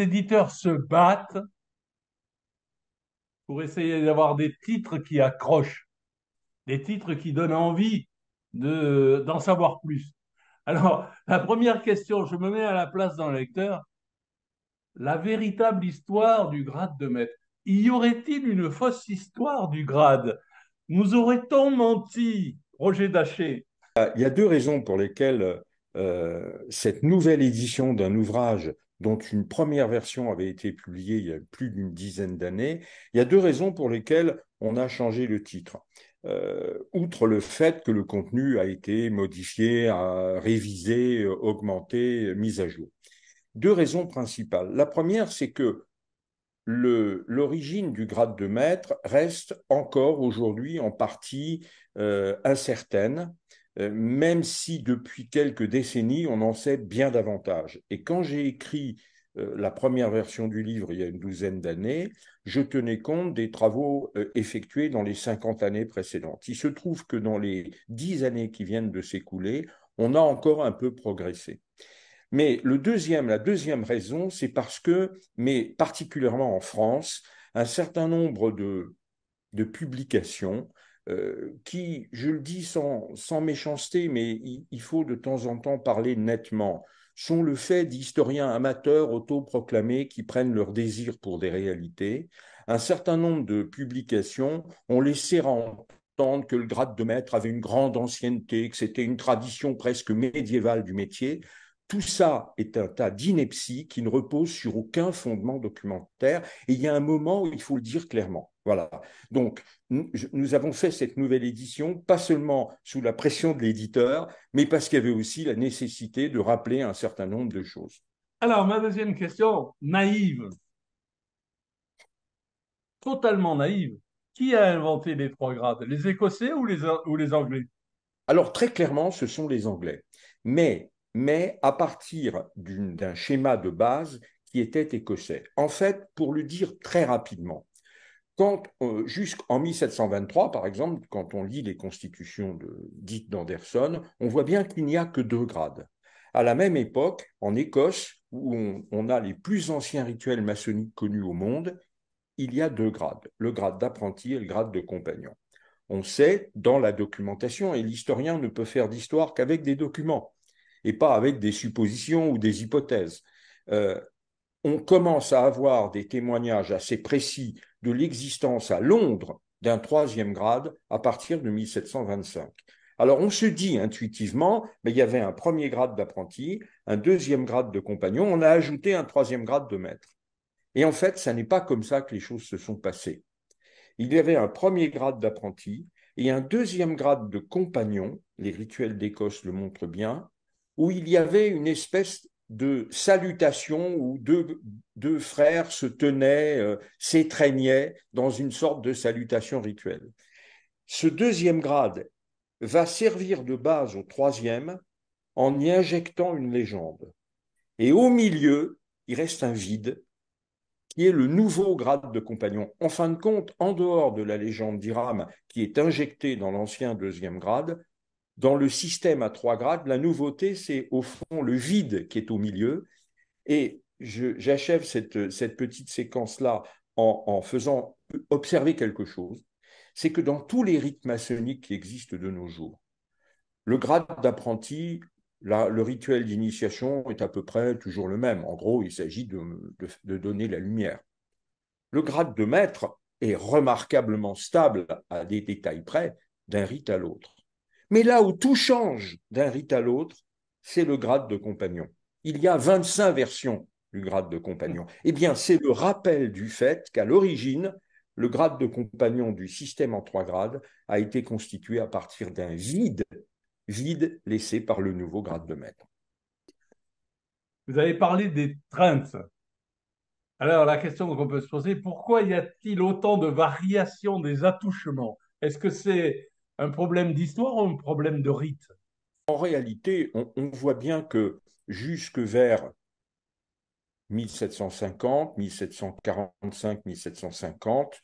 éditeurs se battent pour essayer d'avoir des titres qui accrochent, des titres qui donnent envie d'en savoir plus. Alors, la première question, je me mets à la place d'un lecteur, la véritable histoire du grade de maître. Y aurait-il une fausse histoire du grade? Nous aurait-on menti, Roger Daché? Il y a deux raisons pour lesquelles cette nouvelle édition d'un ouvrage dont une première version avait été publiée il y a plus d'une dizaine d'années, il y a deux raisons pour lesquelles on a changé le titre. Outre le fait que le contenu a été modifié, révisé, augmenté, mis à jour. Deux raisons principales. La première, c'est que l'origine du grade de maître reste encore aujourd'hui en partie incertaine, même si depuis quelques décennies, on en sait bien davantage. Et quand j'ai écrit la première version du livre il y a une douzaine d'années, je tenais compte des travaux effectués dans les 50 années précédentes. Il se trouve que dans les 10 années qui viennent de s'écouler, on a encore un peu progressé. Mais la deuxième raison, c'est parce que, mais particulièrement en France, un certain nombre de publications qui, je le dis sans méchanceté, mais il faut de temps en temps parler nettement, sont le fait d'historiens amateurs autoproclamés qui prennent leur désir pour des réalités. Un certain nombre de publications ont laissé entendre que le grade de maître avait une grande ancienneté, que c'était une tradition presque médiévale du métier. Tout ça est un tas d'inepties qui ne repose sur aucun fondement documentaire. Et il y a un moment où il faut le dire clairement. Voilà. Donc, nous avons fait cette nouvelle édition, pas seulement sous la pression de l'éditeur, mais parce qu'il y avait aussi la nécessité de rappeler un certain nombre de choses. Alors, ma deuxième question, naïve, totalement naïve. Qui a inventé les trois grades? Les Écossais ou les Anglais? Alors, très clairement, ce sont les Anglais, mais à partir d'un schéma de base qui était écossais. En fait, pour le dire très rapidement, jusqu'en 1723, par exemple, quand on lit les constitutions dites d'Anderson, on voit bien qu'il n'y a que deux grades. À la même époque, en Écosse, où on a les plus anciens rituels maçonniques connus au monde, il y a deux grades, le grade d'apprenti et le grade de compagnon. On sait dans la documentation, et l'historien ne peut faire d'histoire qu'avec des documents, et pas avec des suppositions ou des hypothèses. Euh, on commence à avoir des témoignages assez précis de l'existence à Londres d'un troisième grade à partir de 1725. Alors on se dit intuitivement, mais il y avait un premier grade d'apprenti, un deuxième grade de compagnon, on a ajouté un troisième grade de maître. Et en fait, ça n'est pas comme ça que les choses se sont passées. Il y avait un premier grade d'apprenti et un deuxième grade de compagnon, les rituels d'Écosse le montrent bien, où il y avait une espèce de salutation où deux frères se tenaient, s'étreignaient dans une sorte de salutation rituelle. Ce deuxième grade va servir de base au troisième en y injectant une légende. Et au milieu, il reste un vide qui est le nouveau grade de compagnon. En fin de compte, en dehors de la légende d'Iram qui est injectée dans l'ancien deuxième grade, dans le système à trois grades, la nouveauté, c'est au fond le vide qui est au milieu. Et j'achève cette petite séquence-là en faisant observer quelque chose. C'est que dans tous les rites maçonniques qui existent de nos jours, le grade d'apprenti, le rituel d'initiation est à peu près toujours le même. En gros, il s'agit de donner la lumière. Le grade de maître est remarquablement stable à des détails près d'un rite à l'autre. Mais là où tout change d'un rite à l'autre, c'est le grade de compagnon. Il y a 25 versions du grade de compagnon. Eh bien, c'est le rappel du fait qu'à l'origine, le grade de compagnon du système en trois grades a été constitué à partir d'un vide laissé par le nouveau grade de maître. Vous avez parlé des trends. Alors, la question qu'on peut se poser, pourquoi y a-t-il autant de variations des attouchements? Est-ce que c'est un problème d'histoire ou un problème de rite? En réalité, on voit bien que jusque vers 1750, 1745, 1750,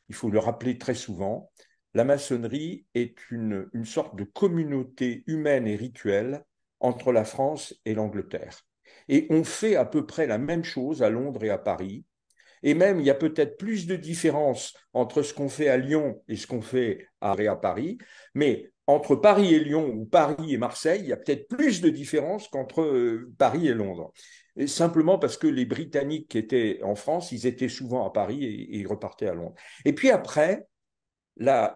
il faut le rappeler très souvent, la maçonnerie est une sorte de communauté humaine et rituelle entre la France et l'Angleterre. Et on fait à peu près la même chose à Londres et à Paris. Et même, il y a peut-être plus de différence entre ce qu'on fait à Lyon et ce qu'on fait à Paris. Mais entre Paris et Lyon ou Paris et Marseille, il y a peut-être plus de différence qu'entre Paris et Londres. Et simplement parce que les Britanniques qui étaient en France, ils étaient souvent à Paris et ils repartaient à Londres. Et puis après, la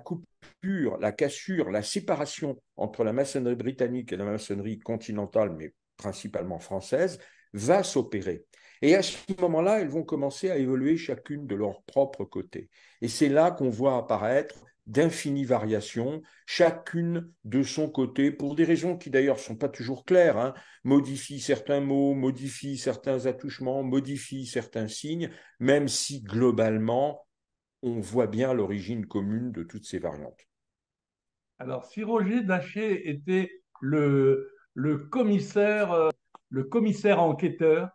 coupure, la cassure, la séparation entre la maçonnerie britannique et la maçonnerie continentale, mais principalement française, va s'opérer. Et à ce moment-là, elles vont commencer à évoluer chacune de leur propre côté. Et c'est là qu'on voit apparaître d'infinies variations, chacune de son côté, pour des raisons qui d'ailleurs ne sont pas toujours claires, hein, modifie certains mots, modifie certains attouchements, modifie certains signes, même si globalement, on voit bien l'origine commune de toutes ces variantes. Alors, si Roger Daché était le commissaire enquêteur,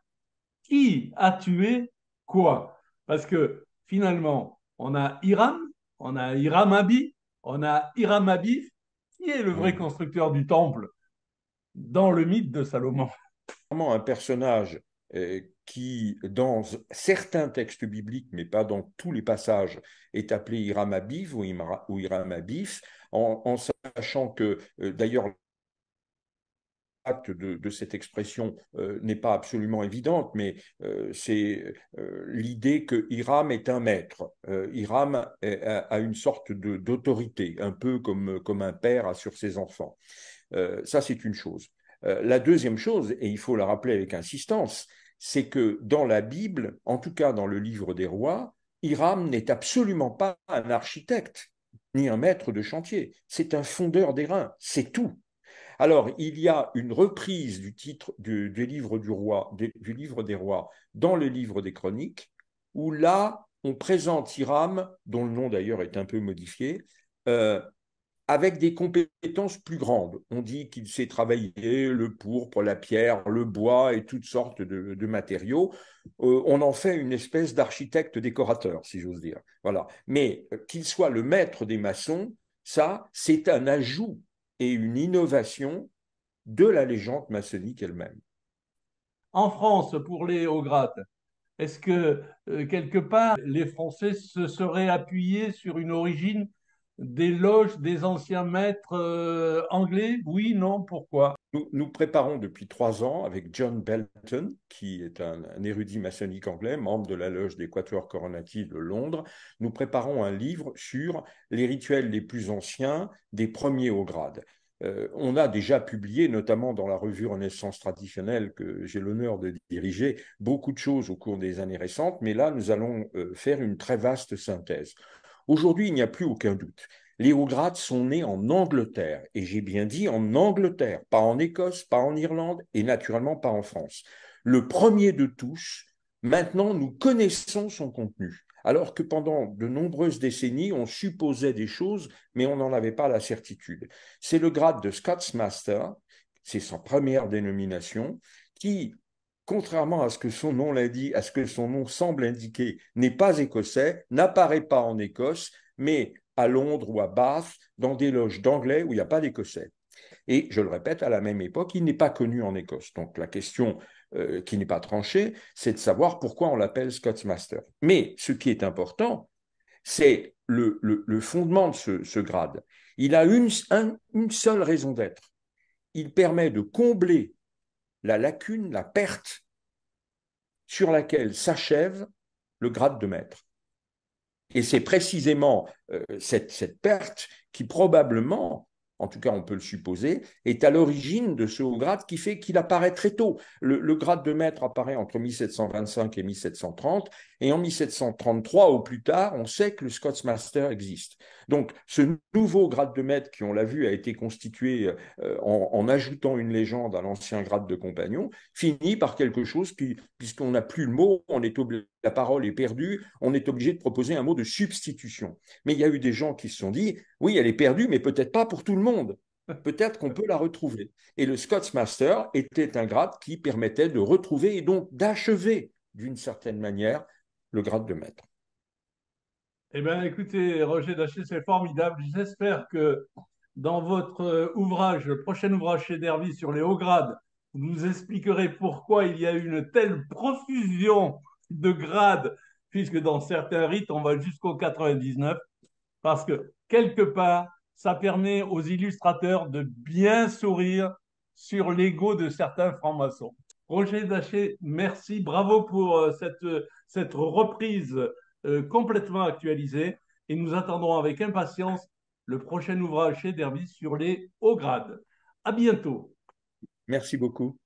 qui a tué quoi? Parce que finalement, on a Hiram, on a Hiram Abi, on a Hiram Abif, qui est le vrai Oui. constructeur du temple dans le mythe de Salomon. Vraiment un personnage qui, dans certains textes bibliques, mais pas dans tous les passages, est appelé Hiram Abif ou Hiram Abif, en sachant que, d'ailleurs, l'acte de cette expression n'est pas absolument évidente, mais c'est l'idée que Hiram est un maître. Hiram a une sorte d'autorité, un peu comme un père a sur ses enfants. Ça, c'est une chose. La deuxième chose, et il faut la rappeler avec insistance, c'est que dans la Bible, en tout cas dans le livre des rois, Hiram n'est absolument pas un architecte ni un maître de chantier. C'est un fondeur d'airain, c'est tout. Alors, il y a une reprise du titre du livre du roi, du livre des rois dans le livre des chroniques, où là, on présente Hiram, dont le nom d'ailleurs est un peu modifié, euh, avec des compétences plus grandes. On dit qu'il sait travailler le pourpre, la pierre, le bois et toutes sortes de matériaux. On en fait une espèce d'architecte décorateur, si j'ose dire. Voilà. Mais qu'il soit le maître des maçons, ça, c'est un ajout et une innovation de la légende maçonnique elle-même. En France, pour les hauts grades, est-ce que quelque part les Français se seraient appuyés sur une origine des loges des anciens maîtres anglais? Oui, non, pourquoi? Nous préparons depuis 3 ans avec John Belton, qui est un érudit maçonnique anglais, membre de la loge des Quatuors Coronati de Londres. Nous préparons un livre sur les rituels les plus anciens des premiers hauts grades. On a déjà publié, notamment dans la revue Renaissance traditionnelle que j'ai l'honneur de diriger, beaucoup de choses au cours des années récentes, mais là, nous allons faire une très vaste synthèse. Aujourd'hui, il n'y a plus aucun doute. Les hauts grades sont nés en Angleterre, et j'ai bien dit en Angleterre, pas en Écosse, pas en Irlande, et naturellement pas en France. Le premier de tous, maintenant nous connaissons son contenu, alors que pendant de nombreuses décennies, on supposait des choses, mais on n'en avait pas la certitude. C'est le grade de Scotsmaster, c'est sa première dénomination, qui, contrairement à ce que son nom l'indique, à ce que son nom semble indiquer, n'est pas écossais, n'apparaît pas en Écosse, mais à Londres ou à Bath, dans des loges d'anglais où il n'y a pas d'écossais. Et je le répète, à la même époque, il n'est pas connu en Écosse. Donc la question qui n'est pas tranchée, c'est de savoir pourquoi on l'appelle Scotsmaster. Mais ce qui est important, c'est le fondement de ce grade. Il a une seule raison d'être. Il permet de combler la lacune, la perte sur laquelle s'achève le grade de maître. Et c'est précisément cette perte qui probablement, en tout cas on peut le supposer, est à l'origine de ce haut grade qui fait qu'il apparaît très tôt. Le grade de maître apparaît entre 1725 et 1730, et en 1733 au plus tard, on sait que le Scotsmaster existe. Donc ce nouveau grade de maître qui, on l'a vu, a été constitué en ajoutant une légende à l'ancien grade de compagnon, finit par quelque chose qui, puisqu'on n'a plus le mot, la parole est perdue, on est obligé de proposer un mot de substitution. Mais il y a eu des gens qui se sont dit, oui, elle est perdue, mais peut-être pas pour tout le monde. Peut-être qu'on peut la retrouver. Et le Scotsmaster était un grade qui permettait de retrouver et donc d'achever, d'une certaine manière, le grade de maître. Eh bien, écoutez, Roger Daché, c'est formidable. J'espère que dans votre ouvrage, le prochain ouvrage chez Derby sur les hauts grades, Vous nous expliquerez pourquoi il y a une telle profusion de grades, puisque dans certains rites, on va jusqu'au 99, parce que quelque part, ça permet aux illustrateurs de bien sourire sur l'ego de certains francs-maçons. Roger Daché, merci, bravo pour cette reprise complètement actualisée et nous attendons avec impatience le prochain ouvrage chez Derby sur les hauts grades. À bientôt. Merci beaucoup.